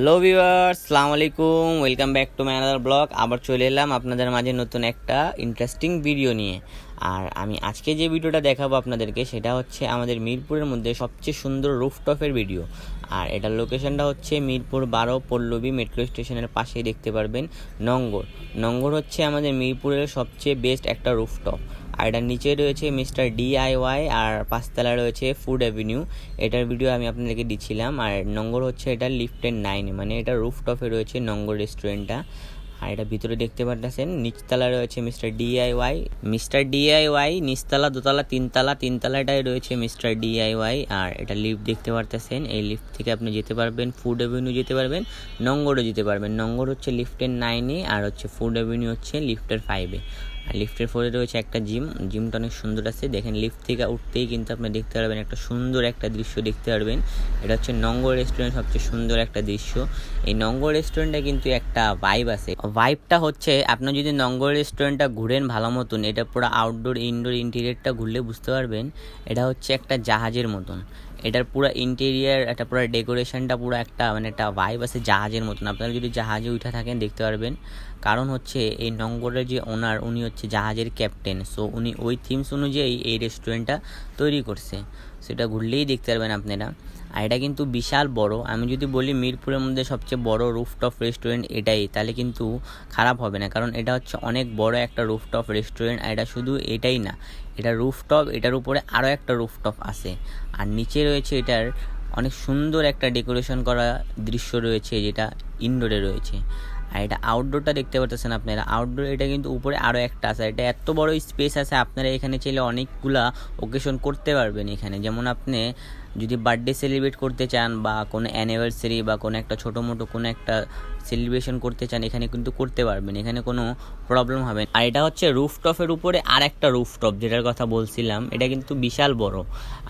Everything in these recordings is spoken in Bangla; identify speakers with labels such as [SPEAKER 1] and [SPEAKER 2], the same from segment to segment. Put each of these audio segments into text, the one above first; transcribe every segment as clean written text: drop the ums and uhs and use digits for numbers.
[SPEAKER 1] হ্যালো ভিউয়ার্স, আসসালামু আলাইকুম। Welcome back to my another blog. আবার চলে এলাম আপনাদের মাঝে নতুন একটা ইন্টারেস্টিং ভিডিও নিয়ে। আর আমি আজকে যে ভিডিওটা দেখাবো আপনাদেরকে সেটা হচ্ছে আমাদের মিরপুরের মধ্যে সবচেয়ে সুন্দর রুফটপের ভিডিও। আর এটার লোকেশনটা হচ্ছে মিরপুর 12 পল্লবী মেট্রো স্টেশনের পাশেই দেখতে পারবেন নঙ্গর হচ্ছে আমাদের মিরপুরের সবচেয়ে বেস্ট একটা রুফটপ। আর এটার নিচে রয়েছে মিস্টার DIY আর পাঁচতলা রয়েছে ফুড অ্যাভিনিউ। এটার ভিডিও আমি আপনাদেরকে দিচ্ছিলাম। আর নঙ্গর হচ্ছে এটা লিফটের 9, মানে এটা রুফটপে রয়েছে নঙ্গর রেস্টুরেন্টটা। আর এটা ভিতরে দেখতে পাচ্ছেন নিচতলা রয়েছে মিস্টার DIY, নিচতলা, দোতলা, তিনতলাটায় রয়েছে মিস্টার DIY। আর এটা লিফট দেখতে পারতেছেন, এই লিফট থেকে আপনি যেতে পারবেন ফুড অ্যাভিনিউ, যেতে পারবেন নঙ্গরও যেতে পারবেন। নঙ্গর হচ্ছে লিফটের 9-এ আর হচ্ছে ফুড অ্যাভিনিউ হচ্ছে লিফটের 5-এ। আর লিফটের 4-এ রয়েছে একটা জিমটা অনেক সুন্দর আছে। দেখেন লিফট থেকে উঠতেই কিন্তু আপনি দেখতে পারবেন একটা সুন্দর একটা দৃশ্য দেখতে পারবেন। এটা হচ্ছে নঙ্গর রেস্টুরেন্ট, সবচেয়ে সুন্দর একটা দৃশ্য। এই নঙ্গর রেস্টুরেন্টে কিন্তু একটা ভাইব আছে। ভাইবটা হচ্ছে আপনি যদি নঙ্গর রেস্টুরেন্টটা ঘুরেন ভালো মতন, এটা পুরো আউটডোর ইনডোর ইন্টেরিয়রটা ঘুরলে বুঝতে পারবেন এটা হচ্ছে একটা জাহাজের মতন। এটার পুরো ইন্টেরিয়ার, একটা পুরো ডেকোরেশনটা পুরো একটা মানে একটা ভাইব আছে জাহাজের মতন। আপনারা যদি জাহাজে উঠে থাকেন দেখতে পারবেন, কারণ হচ্ছে এই নঙ্গরের যে ওনার, উনি হচ্ছে জাহাজের ক্যাপ্টেন। সো উনি ওই থিমস অনুযায়ী এই রেস্টুরেন্টটা তৈরি করছে। সেটা ঘুরলেই দেখতে পারবেন আপনারা। আর এটা কিন্তু বিশাল বড়। আমি যদি বলি মিরপুরের মধ্যে সবচেয়ে বড় রুফটপ রেস্টুরেন্ট এটাই, তাহলে কিন্তু খারাপ হবে না, কারণ এটা হচ্ছে অনেক বড় একটা রুফটপ রেস্টুরেন্ট। আর এটা শুধু এটাই না, এটা রুফটপ, এটার উপরে আরও একটা রুফটপ আছে। আর নিচে রয়েছে এটার অনেক সুন্দর একটা ডেকোরেশন করা দৃশ্য রয়েছে, যেটা ইনডোরে রয়েছে। আর এটা আউটডোরটা দেখতে পাচ্ছেন আপনারা, আউটডোর এটা কিন্তু উপরে আরও একটা আছে। এটা এত বড় স্পেস আছে, আপনারা এখানে চাইলে অনেকগুলা ওকেশন করতে পারবেন এখানে। যেমন আপনি যদি বার্থডে সেলিব্রেট করতে চান বা কোনো অ্যানিভার্সারি বা কোনো একটা ছোটো মোটো কোনো একটা সেলিব্রেশন করতে চান, এখানে কিন্তু করতে পারবেন, এখানে কোনো প্রবলেম হবে না। আর এটা হচ্ছে রুফটপের উপরে আর একটা রুফটপ যেটার কথা বলছিলাম, এটা কিন্তু বিশাল বড়।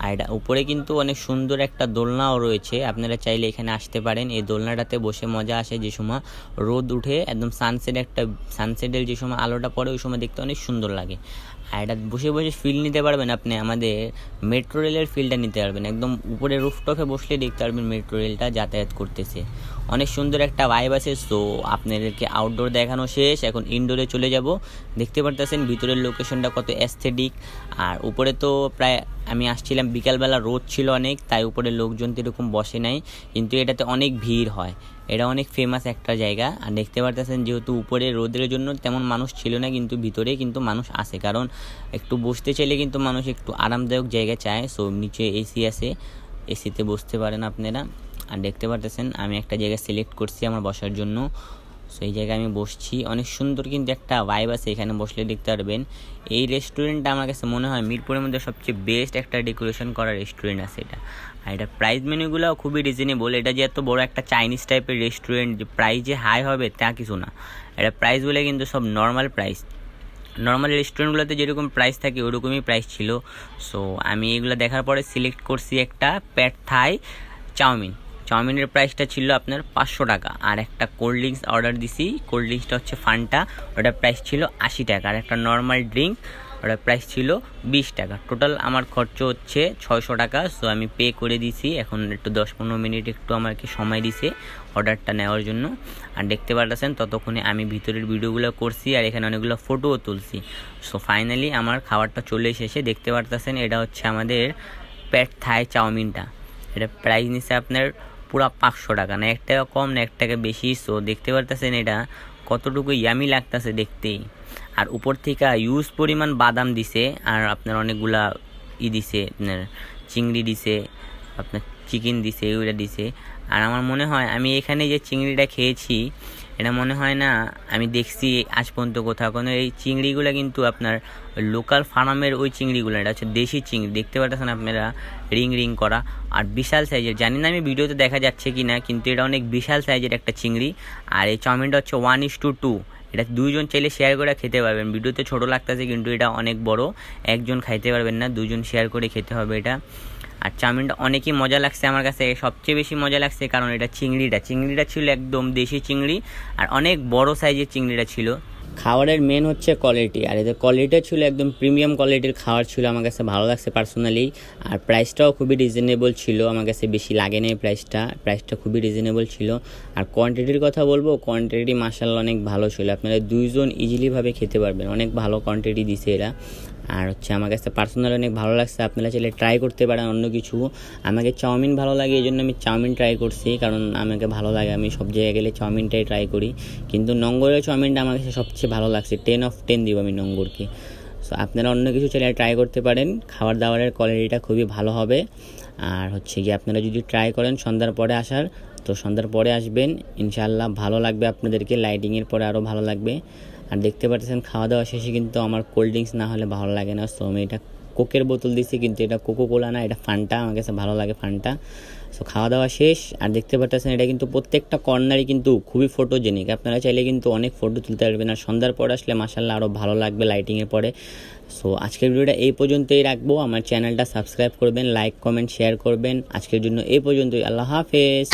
[SPEAKER 1] আর এটা উপরে কিন্তু অনেক সুন্দর একটা দোলনাও রয়েছে, আপনারা চাইলে এখানে আসতে পারেন। এই দোলনাটাতে বসে মজা আসে, যে সময় রোদ উঠে একদম সানসেটের যে সময় আলোটা পড়ে ওই সময় দেখতে অনেক সুন্দর লাগে। আর এটা বসে বসে ফিল নিতে পারবেন আপনি, আমাদের মেট্রো রেলের ফিলটা নিতে পারবেন। একদম উপরে রুফটপে বসলে দেখতে পারবেন মেট্রো রেলটা যাতায়াত করতেছে। অনেক সুন্দর একটা ভাইব আছে। সো আপনাদেরকে আউটডোর দেখানো শেষ, এখন ইনডোরে চলে যাব। দেখতে পারতেছেন ভিতরের লোকেশনটা কত অ্যাস্থেটিক। আর উপরে তো প্রায় আমি আসছিলাম বিকালবেলা, রোদ ছিল অনেক, তাই উপরে লোকজন তো এরকম বসে নাই, কিন্তু এটাতে অনেক ভিড় হয়। এটা অনেক ফেমাস একটা জায়গা। আর দেখতে পারতেছেন যেহেতু উপরে রোদের জন্য তেমন মানুষ ছিল না, কিন্তু ভিতরে কিন্তু মানুষ আছে, কারণ একটু বসতে চাইলে কিন্তু মানুষ একটু আরামদায়ক জায়গা চায়। সো নিচে এসি আছে, এসিতে বসতে পারেন আপনারা। আর দেখতে পারতেছেন আমি একটা জায়গা সিলেক্ট করছি আমার বসার জন্য। সো এই জায়গায় আমি বসছি, অনেক সুন্দর কিন্তু একটা ভাইব আছে, এখানে বসলে দেখতে পারবেন। এই রেস্টুরেন্টটা আমার কাছে মনে হয় মিরপুরের মধ্যে সবচেয়ে বেস্ট একটা ডেকোরেশন করা রেস্টুরেন্ট আছে এটা। আর এটা প্রাইস মেনুগুলোও খুবই রিজনেবল। এটা যে এত বড় একটা চাইনিজ টাইপের রেস্টুরেন্ট যে প্রাইস যে হাই হবে তা কিছু না। এটা প্রাইসগুলো কিন্তু সব নর্মাল প্রাইস, নর্মাল রেস্টুরেন্টগুলোতে যেরকম প্রাইস থাকে ওরকমই প্রাইস ছিল। সো আমি এগুলো দেখার পরে সিলেক্ট করছি একটা প্যাড থাই চাউমিনের প্রাইসটা ছিল আপনার 500 টাকা। আর একটা কোল্ড ড্রিঙ্কস অর্ডার দিছি, কোল্ড ড্রিঙ্কসটা হচ্ছে ফান্টা, ওটার প্রাইস ছিল 80 টাকা। আর একটা নর্মাল ড্রিঙ্ক, ওটার প্রাইস ছিল 20 টাকা। টোটাল আমার খরচ হচ্ছে 600 টাকা। সো আমি পে করে দিছি। এখন একটু 10-15 মিনিট একটু আমাকে সময় দিছে অর্ডারটা নেওয়ার জন্য। আর দেখতে পারতেছেন ততক্ষণে আমি ভিতরের ভিডিওগুলো করছি আর এখানে অনেকগুলো ফটোও তুলছি। সো ফাইনালি আমার খাবারটা চলে এসেছে। দেখতে পারতেছেন এটা হচ্ছে আমাদের প্যাড থাই চাউমিনটা। এটা প্রাইস নিচ্ছে আপনার পুরো 500 টাকা, না 1 টাকা কম না 1 টাকা বেশি। সো দেখতে পারতেছেন এটা কতটুকু ইয়ামি লাগতেছে দেখতেই। আর উপর থেকে ইউজ পরিমাণ বাদাম দিছে, আর আপনার অনেকগুলা দিছে, আপনার চিংড়ি দিছে, আপনার চিকেন দিছে, এগুলো দিছে। আর আমার মনে হয় আমি এখানে যে চিংড়িটা খেয়েছি এটা মনে হয় না আমি দেখছি আজ পর্যন্ত কোথাও। কোনো এই চিংড়িগুলো কিন্তু আপনার লোকাল ফার্মের ওই চিংড়িগুলো, এটা হচ্ছে দেশি চিংড়ি। দেখতে পাচ্ছেন আপনারা রিং করা আর বিশাল সাইজের। জানি না আমি ভিডিওতে দেখা যাচ্ছে কি না, কিন্তু এটা অনেক বিশাল সাইজের একটা চিংড়ি। আর এই চাউমিনটা হচ্ছে 1:2, এটা 2 জন চাইলে শেয়ার করে খেতে পারবেন। ভিডিওতে ছোট লাগতেছে কিন্তু এটা অনেক বড়, একজন খাইতে পারবেন না, 2 জন শেয়ার করে খেতে হবে এটা। আর চাউমিনটা অনেকই মজা লাগছে, আমার কাছে সবচেয়ে বেশি মজা লাগছে কারণ এটা চিংড়িটা ছিল একদম দেশি চিংড়ি, আর অনেক বড় সাইজের চিংড়িটা ছিল। খাবারের মেন হচ্ছে কোয়ালিটি, আর এদের কোয়ালিটিটা ছিল একদম প্রিমিয়াম কোয়ালিটির খাবার ছিল, আমার কাছে ভালো লাগছে পার্সোনালি। আর প্রাইসটাও খুবই রিজনেবল ছিল, আমার কাছে বেশি লাগে নাই প্রাইসটা খুবই রিজনেবল ছিল। আর কোয়ান্টিটির কথা বলবো, কোয়ান্টিটি মাশাআল্লাহ অনেক ভালো ছিল, আপনারা 2 জন ইজিলিভাবে খেতে পারবেন, অনেক ভালো কোয়ান্টিটি দিছে এরা। আর হচ্ছে আমার কাছে পার্সোনালি অনেক ভালো লাগছে, আপনারা চাইলে ট্রাই করতে পারেন অন্য কিছু। আমাকে চাউমিন ভালো লাগে, এই জন্য আমি চাউমিন ট্রাই করছি, কারণ আমাকে ভালো লাগে, আমি সব জায়গায় গেলে চাউমিনটাই ট্রাই করি। কিন্তু নঙ্গরের চাউমিনটা আমার কাছে সবচেয়ে ভালো লাগছে, 10 অফ 10 দিব আমি নঙ্গরকে। সো আপনারা অন্য কিছু চাইলে ট্রাই করতে পারেন, খাবার দাবারের কোয়ালিটিটা খুবই ভালো হবে। আর হচ্ছে কি আপনারা যদি ট্রাই করেন সন্ধ্যার পরে আসার, তো সন্ধ্যার পরে আসবেন, ইনশাআল্লাহ ভালো লাগবে আপনাদেরকে, লাইটিংয়ের পরে আরও ভালো লাগবে। আর দেখতে পাচ্ছেন খাওয়া দাওয়া শেষে কিন্তু আমার কোল্ড ড্রিঙ্কস না হলে ভালো লাগে না, সো আমি এটা কোকের বোতল দিচ্ছি, কিন্তু এটা কোকো কোলা না, এটা ফান্টা, আমার কাছে ভালো লাগে ফান্টা। সো খাওয়া দাওয়া শেষ, আর দেখতে পাচ্ছেন এটা কিন্তু প্রত্যেকটা কর্নারই কিন্তু খুবই ফটোজেনিক, আপনারা চাইলে কিন্তু অনেক ফটো তুলতে পারবেন। আর সন্ধ্যার পরে আসলে মাশাআল্লাহ আরও ভালো লাগবে লাইটিংয়ের পরে। সো আজকের ভিডিওটা এই পর্যন্তই রাখবো, আমার চ্যানেলটা সাবস্ক্রাইব করবেন, লাইক কমেন্ট শেয়ার করবেন। আজকের জন্য এই পর্যন্তই, আল্লাহ হাফেজ।